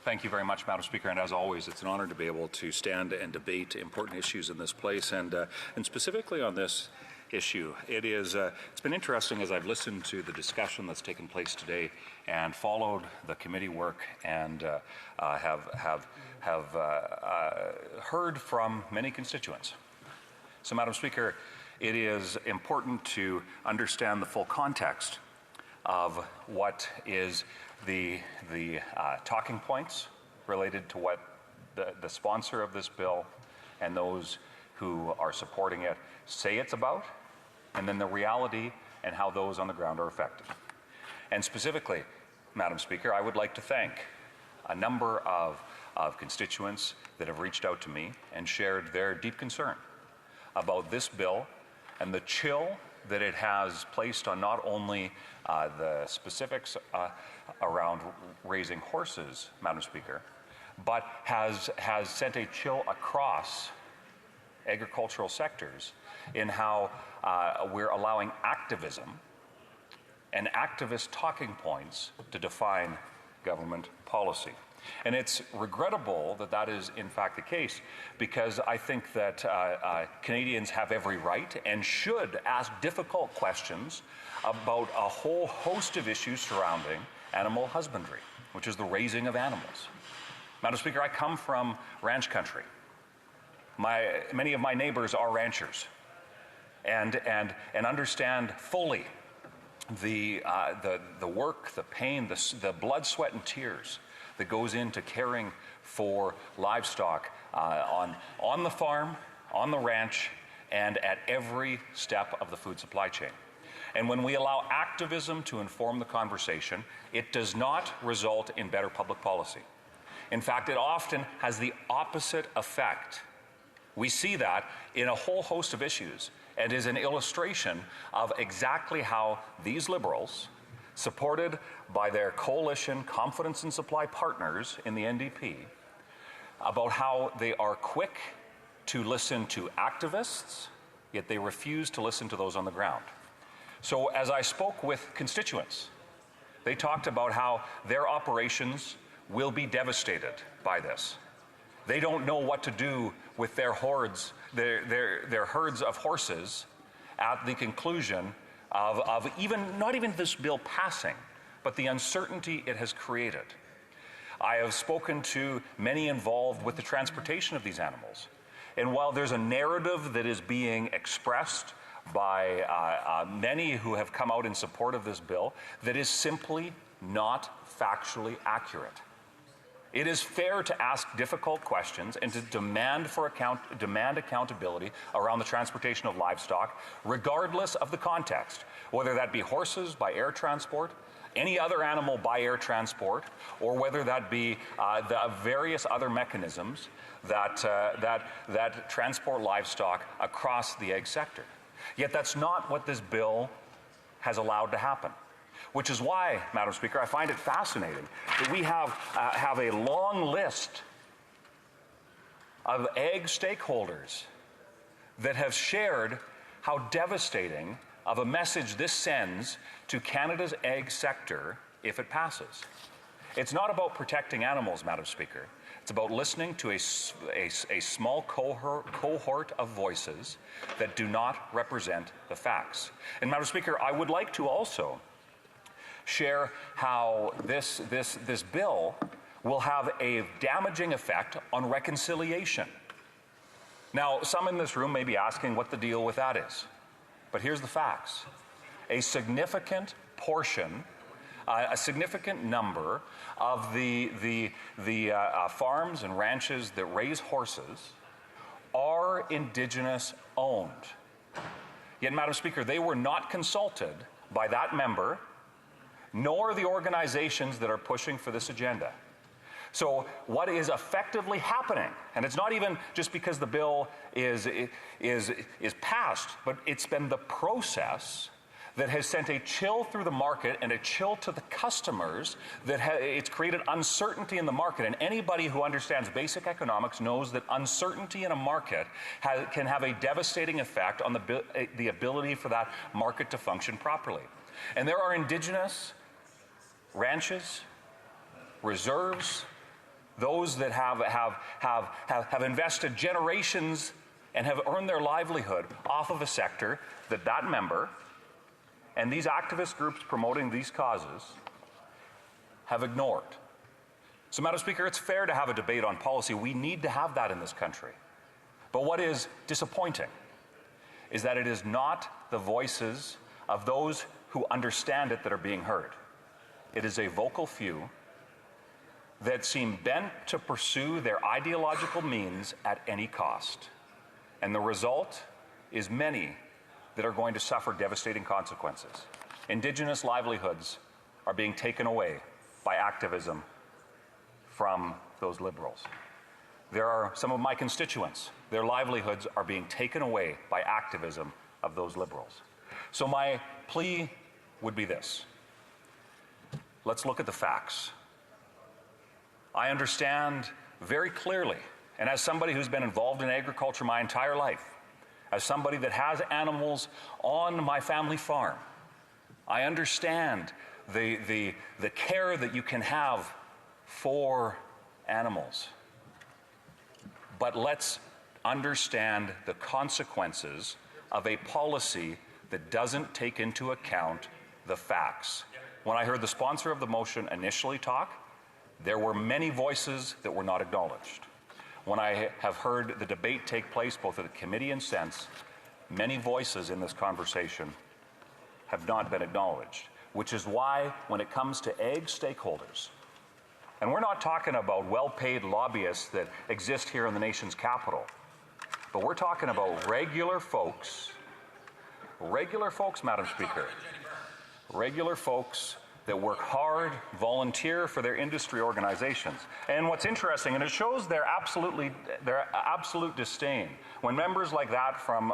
Thank you very much, Madam Speaker, and as always, it's an honour to be able to stand and debate important issues in this place, and specifically on this issue. It's been interesting as I've listened to the discussion that's taken place today and followed the committee work and have heard from many constituents. So, Madam Speaker, it is important to understand the full context of what is the talking points related to what the sponsor of this bill and those who are supporting it say it's about, and then the reality and how those on the ground are affected. And specifically, Madam Speaker, I would like to thank a number of constituents that have reached out to me and shared their deep concern about this bill and the chill that it has placed on not only the specifics around raising horses, Madam Speaker, but has sent a chill across agricultural sectors in how we're allowing activism and activist talking points to define government policy. And it's regrettable that that is in fact the case, because I think that Canadians have every right and should ask difficult questions about a whole host of issues surrounding animal husbandry, which is the raising of animals. Madam Speaker, I come from ranch country. Many of my neighbors are ranchers and understand fully the work, the pain, the blood, sweat, and tears that goes into caring for livestock on the farm, on the ranch, and at every step of the food supply chain. And when we allow activism to inform the conversation, it does not result in better public policy. In fact, it often has the opposite effect. We see that in a whole host of issues, and is an illustration of exactly how these Liberals, supported by their coalition confidence and supply partners in the NDP, about how they are quick to listen to activists, yet they refuse to listen to those on the ground. So as I spoke with constituents, they talked about how their operations will be devastated by this. They don't know what to do with their herds of horses at the conclusion of not even this bill passing, but the uncertainty it has created. I have spoken to many involved with the transportation of these animals. And while there's a narrative that is being expressed by many who have come out in support of this bill that is simply not factually accurate. It is fair to ask difficult questions and to demand accountability around the transportation of livestock, regardless of the context, whether that be horses by air transport, any other animal by air transport, or whether that be the various other mechanisms that transport livestock across the egg sector. Yet that's not what this bill has allowed to happen. Which is why, Madam Speaker, I find it fascinating that we have a long list of egg stakeholders that have shared how devastating of a message this sends to Canada's egg sector if it passes. It's not about protecting animals, Madam Speaker. It's about listening to a small cohort of voices that do not represent the facts. And Madam Speaker, I would like to also share how this bill will have a damaging effect on reconciliation. Now, some in this room may be asking what the deal with that is, but here's the facts. A significant portion, a significant number of the farms and ranches that raise horses are Indigenous owned. Yet, Madam Speaker, they were not consulted by that member, nor the organizations that are pushing for this agenda. So what is effectively happening, and it's not even just because the bill is passed, but it's been the process that has sent a chill through the market and a chill to the customers it's created uncertainty in the market. And anybody who understands basic economics knows that uncertainty in a market can have a devastating effect on the ability for that market to function properly. And there are Indigenous ranches, reserves, those that have invested generations and have earned their livelihood off of a sector that member and these activist groups promoting these causes have ignored. So, Madam Speaker, it's fair to have a debate on policy. We need to have that in this country. But what is disappointing is that it is not the voices of those who understand it that are being heard. It is a vocal few that seem bent to pursue their ideological means at any cost. And the result is many that are going to suffer devastating consequences. Indigenous livelihoods are being taken away by activism from those Liberals. There are some of my constituents, their livelihoods are being taken away by activism of those Liberals. So my plea would be this. Let's look at the facts. I understand very clearly, and as somebody who's been involved in agriculture my entire life, as somebody that has animals on my family farm, I understand the care that you can have for animals. But let's understand the consequences of a policy that doesn't take into account the facts. When I heard the sponsor of the motion initially talk, there were many voices that were not acknowledged. When I have heard the debate take place both at the committee and since, many voices in this conversation have not been acknowledged, which is why when it comes to ag stakeholders, and we're not talking about well-paid lobbyists that exist here in the nation's capital, but we're talking about regular folks, Madam Speaker, regular folks that work hard, volunteer for their industry organizations. And what's interesting, and it shows their absolute disdain, when members like that from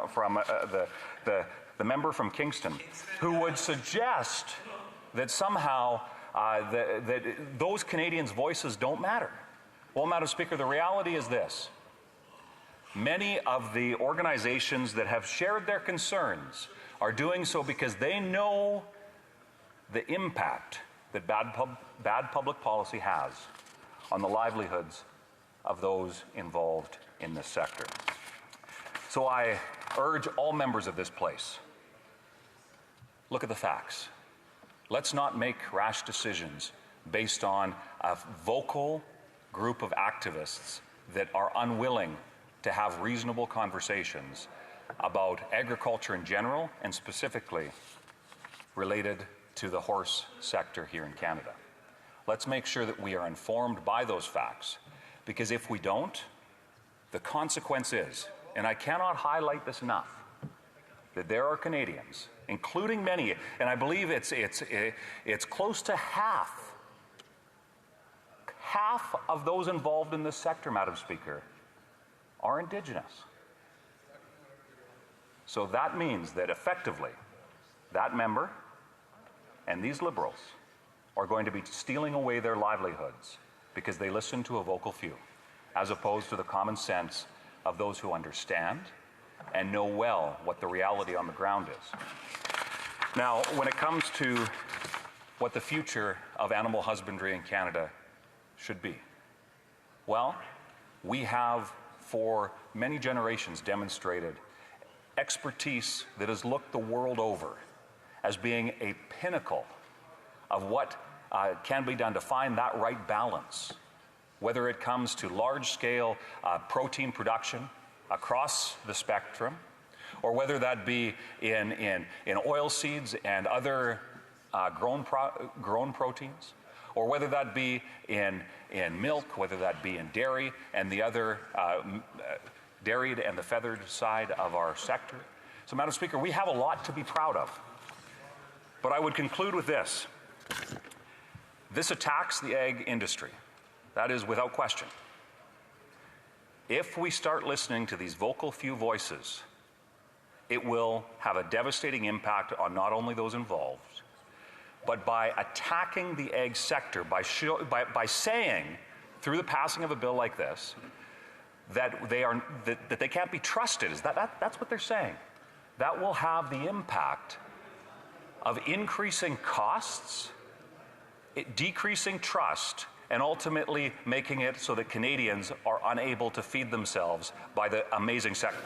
the member from Kingston, who would suggest that somehow that those Canadians' voices don't matter. Well, Madam Speaker, the reality is this. Many of the organizations that have shared their concerns are doing so because they know the impact that bad public policy has on the livelihoods of those involved in this sector. So I urge all members of this place, look at the facts. Let's not make rash decisions based on a vocal group of activists that are unwilling to have reasonable conversations about agriculture in general and specifically related to the horse sector here in Canada. Let's make sure that we are informed by those facts, because if we don't, the consequence is, and I cannot highlight this enough, that there are Canadians, including many, and I believe it's close to half of those involved in this sector, Madam Speaker, are Indigenous. So that means that effectively, that member and these Liberals are going to be stealing away their livelihoods because they listen to a vocal few, as opposed to the common sense of those who understand and know well what the reality on the ground is. Now, when it comes to what the future of animal husbandry in Canada should be, well, we have for many generations demonstrated expertise that has looked the world over as being a pinnacle of what can be done to find that right balance, whether it comes to large-scale protein production across the spectrum, or whether that be in oil seeds and other grown proteins, or whether that be in milk, whether that be in dairy and the other dairied and the feathered side of our sector. So, Madam Speaker, we have a lot to be proud of. But I would conclude with this. This attacks the ag industry. That is without question. If we start listening to these vocal few voices, it will have a devastating impact on not only those involved, but by attacking the ag sector, by saying, through the passing of a bill like this, that they can't be trusted. That's what they're saying. That will have the impact of increasing costs, decreasing trust, and ultimately making it so that Canadians are unable to feed themselves by the amazing sector.